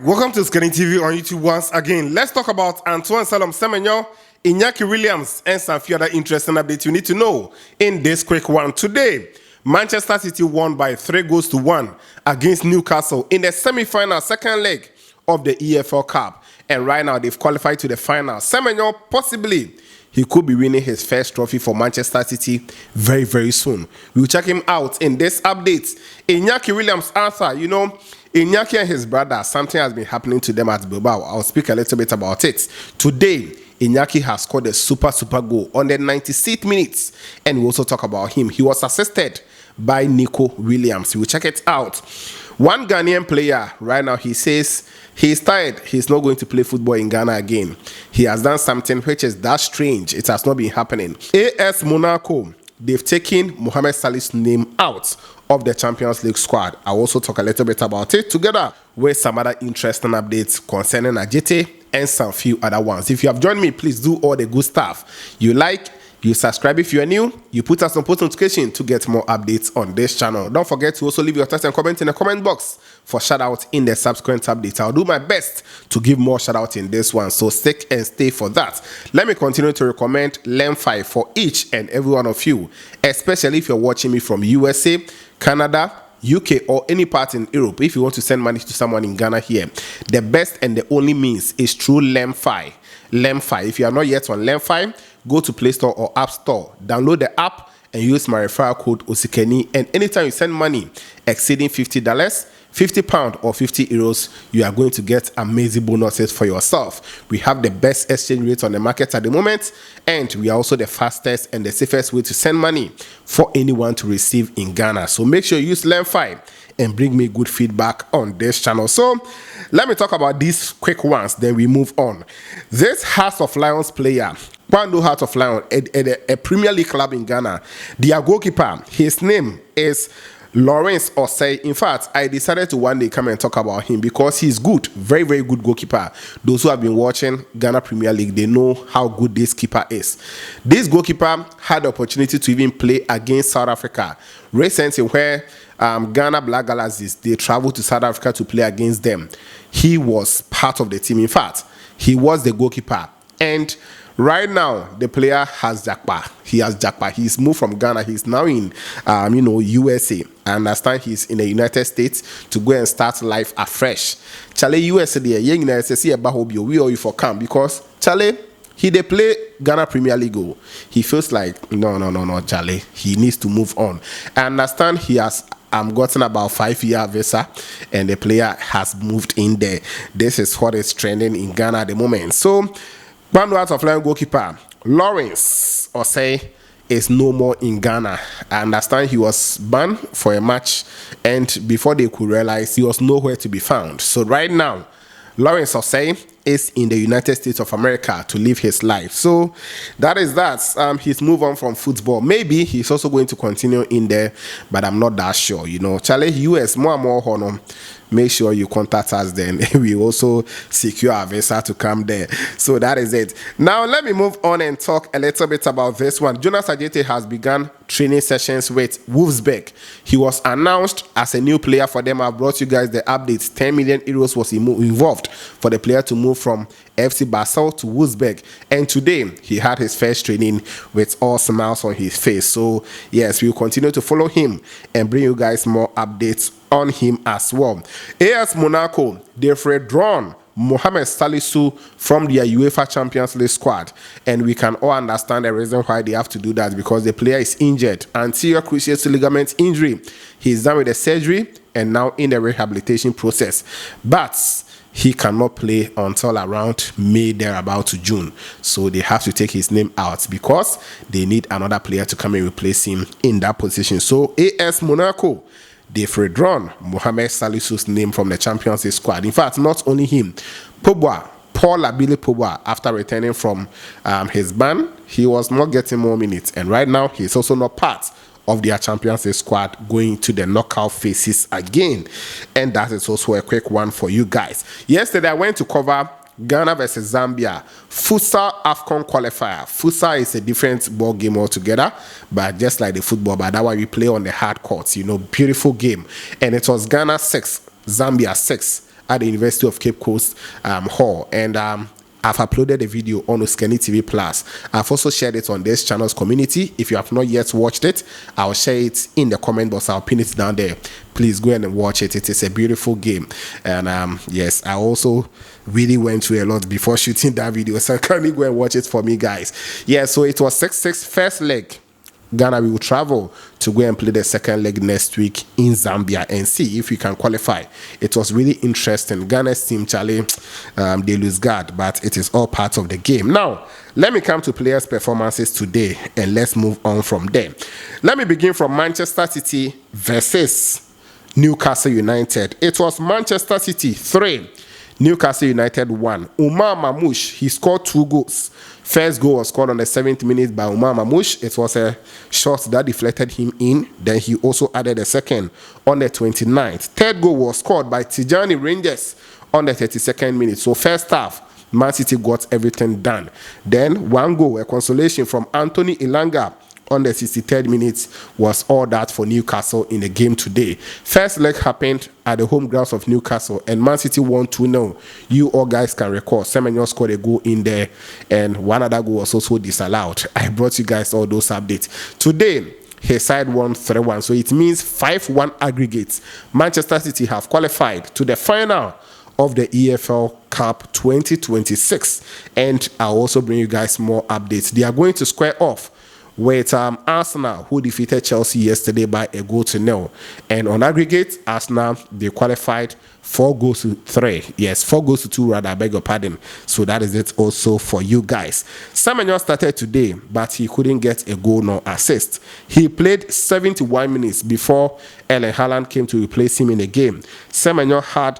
Welcome to Scanning TV on YouTube once again. Let's talk about Antoine Salom Semenyo, Inaki Williams, and some few other interesting updates you need to know in this quick one. Today, Manchester City won by 3-1 against Newcastle in the semi-final second leg of the EFL Cup. And right now, they've qualified to the final. Semenyo, possibly, he could be winning his first trophy for Manchester City very, very soon. We'll check him out in this update. Inaki Williams answer, Inaki and his brother, something has been happening to them at Bilbao. I'll speak a little bit about it. Today, Inaki has scored a super goal on the 96th minute. And we'll also talk about him. He was assisted by Nico Williams. We'll check it out. One Ghanaian player, right now, he says he's tired. He's not going to play football in Ghana again. He has done something which is that strange. It has not been happening. AS Monaco, they've taken Mohamed Salih's name out of the Champions League squad. I'll also talk a little bit about it together with some other interesting updates concerning Ajete and some few other ones. If you have joined me, please do all the good stuff. You like, you subscribe if you are new, you put us on post notification to get more updates on this channel. Don't forget to also leave your thoughts and comments in the comment box for shout out in the subsequent updates. I'll do my best to give more shout out in this one, so stick and stay for that. Let me continue to recommend Lemfi for each and every one of you, especially if you're watching me from USA, Canada, UK, or any part in Europe. If you want to send money to someone in Ghana here, the best and the only means is through Lemfi. Lemfi. If you are not yet on Lemfi, go to Play Store or App Store, download the app and use my referral code Osikeni. And anytime you send money exceeding $50, £50 or €50, you are going to get amazing bonuses for yourself. We have the best exchange rate on the market at the moment, and we are also the fastest and the safest way to send money for anyone to receive in Ghana. So make sure you use Lemfi and bring me good feedback on this channel. So let me talk about these quick ones, then we move on. This Hearts of Lions player, Kwando Hearts of Lions, a Premier League club in Ghana, their goalkeeper, his name is Lawrence Osei. In fact, I decided to one day come and talk about him because he's good, very, very good goalkeeper. Those who have been watching Ghana Premier League, they know how good this keeper is. This goalkeeper had the opportunity to even play against South Africa recently, where Ghana Black Galaxies, they traveled to South Africa to play against them. He was part of the team. In fact, he was the goalkeeper. And right now, the player has Jakpa. He has Jakpa. He's moved from Ghana. He's now in, USA. I understand he's in the United States to go and start life afresh. Chale USA, the young United States, we owe you for camp because Chale, they play Ghana Premier League. He feels like no, Chale. He needs to move on. I understand he has gotten about 5-year visa, and the player has moved in there. This is what is trending in Ghana at the moment. So, Bando Hearts of Lion goalkeeper Lawrence Osei is no more in Ghana. I understand he was banned for a match, and before they could realize, he was nowhere to be found. So right now, Lawrence Osei is in the United States of America to live his life. So that is that. He's moved on from football. Maybe he's also going to continue in there, but I'm not that sure. Charlie, US, more and more honor. Make sure you contact us then. We also secure our visa to come there. So that is it. Now let me move on and talk a little bit about this one. Jonas Ajete has begun training sessions with Wolfsburg. He was announced as a new player for them. I brought you guys the updates. 10 million euros was involved for the player to move from FC Basel to Wolfsburg. And today, he had his first training with all smiles on his face. So yes, we'll continue to follow him and bring you guys more updates on him as well. AS Monaco, they've withdrawn Mohamed Salisu from their UEFA Champions League squad, and we can all understand the reason why they have to do that, because the player is injured, anterior cruciate ligament injury. He's done with the surgery and now in the rehabilitation process, but he cannot play until around May, thereabout to June. So they have to take his name out because they need another player to come and replace him in that position. So AS Monaco, they've withdrawn Mohamed Salisu's name from the Champions League squad. In fact, not only him, Paul Abile Pogba, after returning from his ban, he was not getting more minutes. And right now, he's also not part of their Champions League squad going to the knockout phases again. And that is also a quick one for you guys. Yesterday, I went to cover Ghana versus Zambia futsal AFCON qualifier. Futsal is a different ball game altogether, but just like the football, but that why we play on the hard courts. Beautiful game. And it was Ghana 6, Zambia 6 at the University of Cape Coast Hall, and I've uploaded a video on Uskeni TV Plus. I've also shared it on this channel's community. If you have not yet watched it, I'll share it in the comment box. I'll pin it down there. Please go ahead and watch it. It is a beautiful game. And yes, I also really went through a lot before shooting that video. So kindly go and watch it for me, guys. Yeah, so it was 6-6 first leg. Ghana will travel to go and play the second leg next week in Zambia and see if we can qualify. It was really interesting. Ghana's team, Charlie, they lose guard, but it is all part of the game. Now, let me come to players' performances today, and let's move on from there. Let me begin from Manchester City versus Newcastle United. It was Manchester City 3, Newcastle United 1. Umar Mamouche, he scored 2 goals. First goal was scored on the 7th minute by Umar Mamouche. It was a shot that deflected him in. Then he also added a second on the 29th. Third goal was scored by Tijani Rangers on the 32nd minute. So first half, Man City got everything done. Then one goal, a consolation from Anthony Ilanga on the 63rd minute, was all that for Newcastle in the game today. First leg happened at the home grounds of Newcastle, and Man City won 2-0. You all guys can recall, Semenyo scored a goal in there, and one other goal was also disallowed. I brought you guys all those updates. Today, his side won 3-1, so it means 5-1 aggregates. Manchester City have qualified to the final of the EFL Cup 2026, and I'll also bring you guys more updates. They are going to square off with Arsenal, who defeated Chelsea yesterday by 1-0. And on aggregate, Arsenal, they qualified 4-3. Yes, 4-2 rather, I beg your pardon. So that is it also for you guys. Semenyo started today, but he couldn't get a goal nor assist. He played 71 minutes before Erling Haaland came to replace him in the game. Semenyo had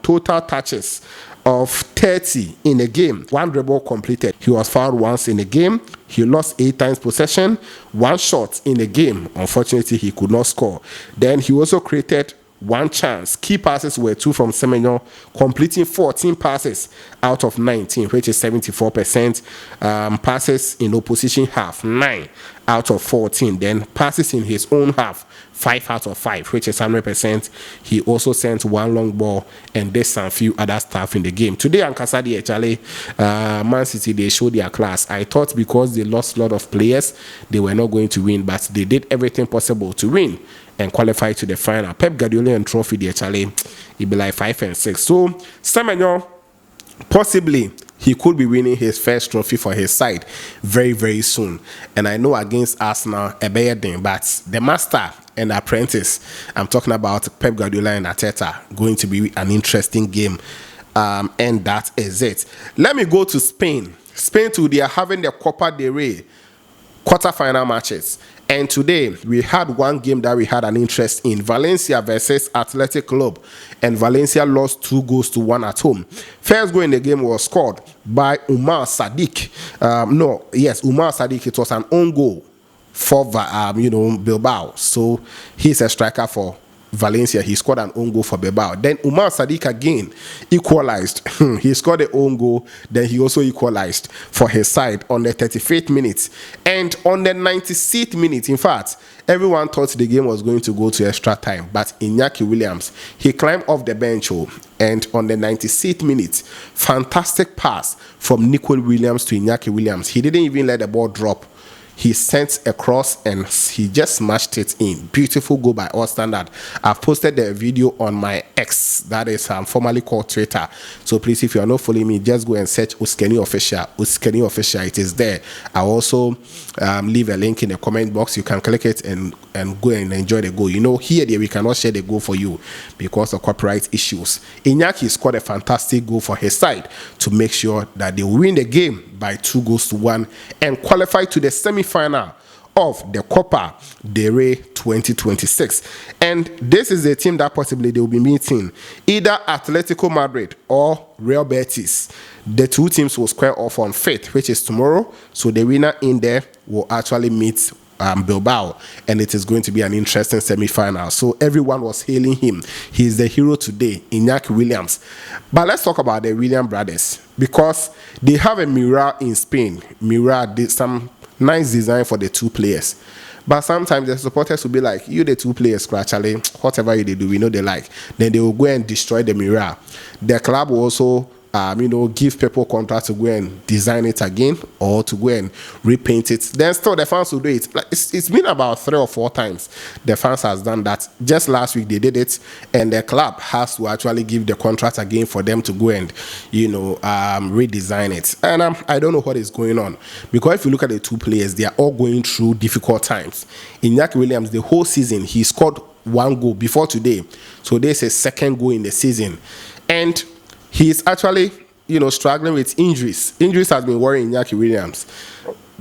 total touches of 30 in a game. 1 dribble completed. He was fouled once in a game. He lost 8 times possession. 1 shot in a game. Unfortunately, he could not score. Then he also created 1 chance. Key passes were 2 from Semenyo, completing 14 passes out of 19, which is 74%. Passes in opposition half, 9 out of 14. Then passes in his own half, 5 out of 5, which is 100%. He also sent 1 long ball and did some few other stuff in the game. Today, Ankasadi actually, Man City, they showed their class. I thought because they lost a lot of players, they were not going to win, but they did everything possible to win and qualify to the final. Pep Guardiola and trophy, they actually, it be like 5 and 6. So, Semenyo, possibly, he could be winning his first trophy for his side very, very soon. And I know against Arsenal, a better thing, but the master and apprentice, I'm talking about Pep Guardiola and Arteta, going to be an interesting game. And that is it. Let me go to Spain. Spain too, they are having the Copa del Rey quarter-final matches. And today, we had one game that we had an interest in. Valencia versus Athletic Club. And Valencia lost 2-1 at home. First goal in the game was scored by Umar Sadiq. Umar Sadiq. It was an own goal for Bilbao. So, he's a striker for Valencia. He scored an own goal for Bilbao. Then Umar Sadiq again equalized. He scored an own goal. Then he also equalized for his side on the 35th minute. And on the 96th minute, in fact, everyone thought the game was going to go to extra time. But Inaki Williams, he climbed off the bench. And on the 96th minute, fantastic pass from Nicole Williams to Inaki Williams. He didn't even let the ball drop. He sent across and he just smashed it in. Beautiful goal by all standard. I've posted the video on my X, that is formerly called Twitter. So please, if you are not following me, just go and search Uskeni Official. Uskeni Official, it is there. I'll also leave a link in the comment box. You can click it and go and enjoy the goal. You know, here we cannot share the goal for you because of copyright issues. Inaki scored a fantastic goal for his side to make sure that they win the game by 2-1 and qualify to the semi-final of the Copa del Rey 2026. And this is a team that possibly they will be meeting either Atletico Madrid or Real Betis. The two teams will square off on 5th, which is tomorrow. So the winner in there will actually meet Bilbao, and it is going to be an interesting semi-final. So everyone was hailing him. He is the hero today, Inaki Williams. But let's talk about the Williams brothers, because they have a mirror in Spain. Mirror did some nice design for the two players. But sometimes the supporters will be like, you the two players, actually, whatever you do, we know they like. Then they will go and destroy the mirror. The club will also give people contracts to go and design it again or to go and repaint it. Then still the fans will do it. Like it's been about 3 or 4 times the fans has done that. Just last week they did it, and the club has to actually give the contract again for them to go and redesign it. And I don't know what is going on, because if you look at the two players, they are all going through difficult times. Inaki Williams, the whole season he scored 1 goal before today, so there's a second goal in the season, and he's actually, struggling with injuries. Injuries has been worrying Inaki Williams.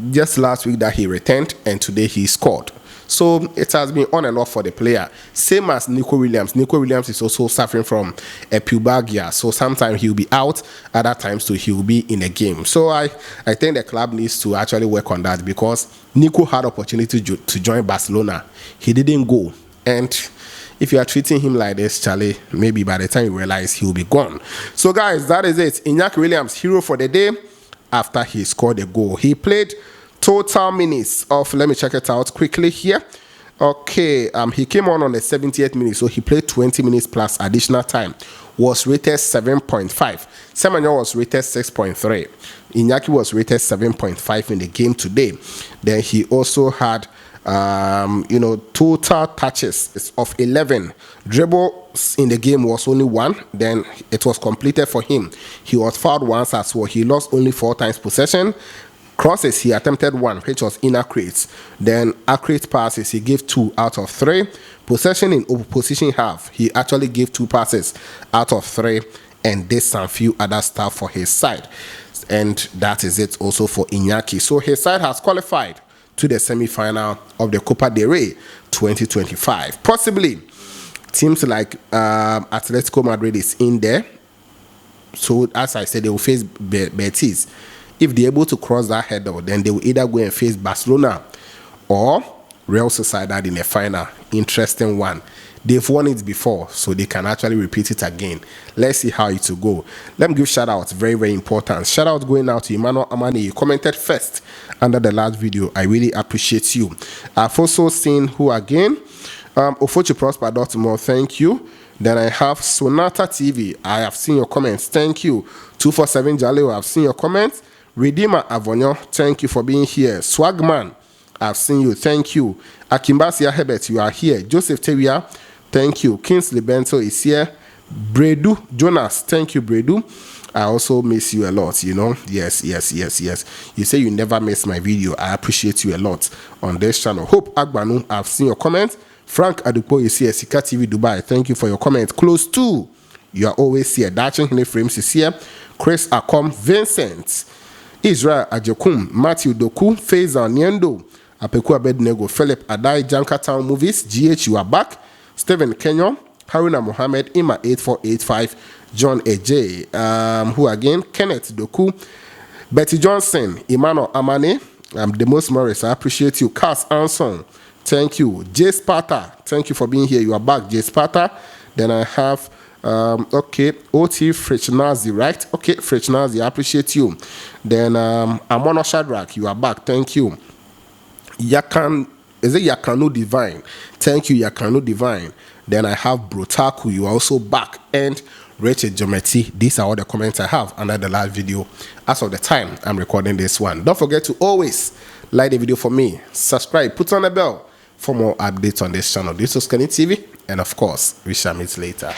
Just last week that he returned, and today he scored. So it has been on and off for the player. Same as Nico Williams. Nico Williams is also suffering from a pubalgia. So sometimes he'll be out, other times too he'll be in a game. So I think the club needs to actually work on that, because Nico had opportunity to join Barcelona. He didn't go. And if you are treating him like this, Charlie, maybe by the time you realize he'll be gone. So, guys, that is it. Inaki Williams, hero for the day after he scored a goal. He played total minutes of, let me check it out quickly here. Okay, he came on the 78th minute, so he played 20 minutes plus additional time. Was rated 7.5. Semenyo was rated 6.3. Inaki was rated 7.5 in the game today. Then he also had total touches of 11. Dribbles in the game was only 1. Then it was completed for him. He was fouled once as well. He lost only 4 times possession. Crosses, he attempted 1, which was inaccurate. Then accurate passes, he gave 2 out of 3. Possession in opposition half, he actually gave 2 passes out of 3, and did some few other stuff for his side. And that is it also for Inaki. So his side has qualified to the semi-final of the Copa del Rey 2025. Possibly, teams like Atletico Madrid is in there. So, as I said, they will face Betis. If they're able to cross that hurdle, then they will either go and face Barcelona or Real Sociedad in the final. Interesting one. They've won it before, so they can actually repeat it again. Let's see how it will go. Let me give shout outs, very, very important. Shout out going out to Emmanuel Amani. You commented first under the last video. I really appreciate you. I've also seen who again? Ofochi Prosper Dortmund, thank you. Then I have Sonata TV. I have seen your comments. Thank you. 247 Jaleo, I've seen your comments. Redeemer Avonyo, thank you for being here. Swagman, I've seen you. Thank you. Akimbasia Hebert, you are here. Joseph Tewia, thank you. Kingsley Bento is here. Bredu Jonas, thank you, Bredu. I also miss you a lot, Yes. You say you never miss my video. I appreciate you a lot on this channel. Hope Agbanu, I've seen your comments. Frank Adupo is here. Sika TV Dubai, thank you for your comment. Close to, you are always here. Dachin Hine Frames is here. Chris Akom, Vincent, Israel Ajekum, Matthew Doku, Faisal Niendo, Apeku Abednego, Philip Adai, Janka Town Movies, GH, you are back. Stephen Kenyon, Haruna Mohammed, Ima 8485, John AJ, who again, Kenneth Doku, Betty Johnson, Emmanuel Amane, the most Morris, I appreciate you. Cass Anson, thank you. Jay Sparta, thank you for being here. You are back, Jay Sparta. Then I have OT Frechnazi, right? Okay, Frechnazi, I appreciate you. Then Amono Shadrach, you are back, thank you. Yakanu Divine, thank you, Yakanu Divine. Then I have Brotaku, you are also back. And Richard Jometi, these are all the comments I have under the last video as of the time I'm recording this one. Don't forget to always like the video for me, subscribe, put on the bell for more updates on this channel. This was Scanny TV, and of course, we shall meet later.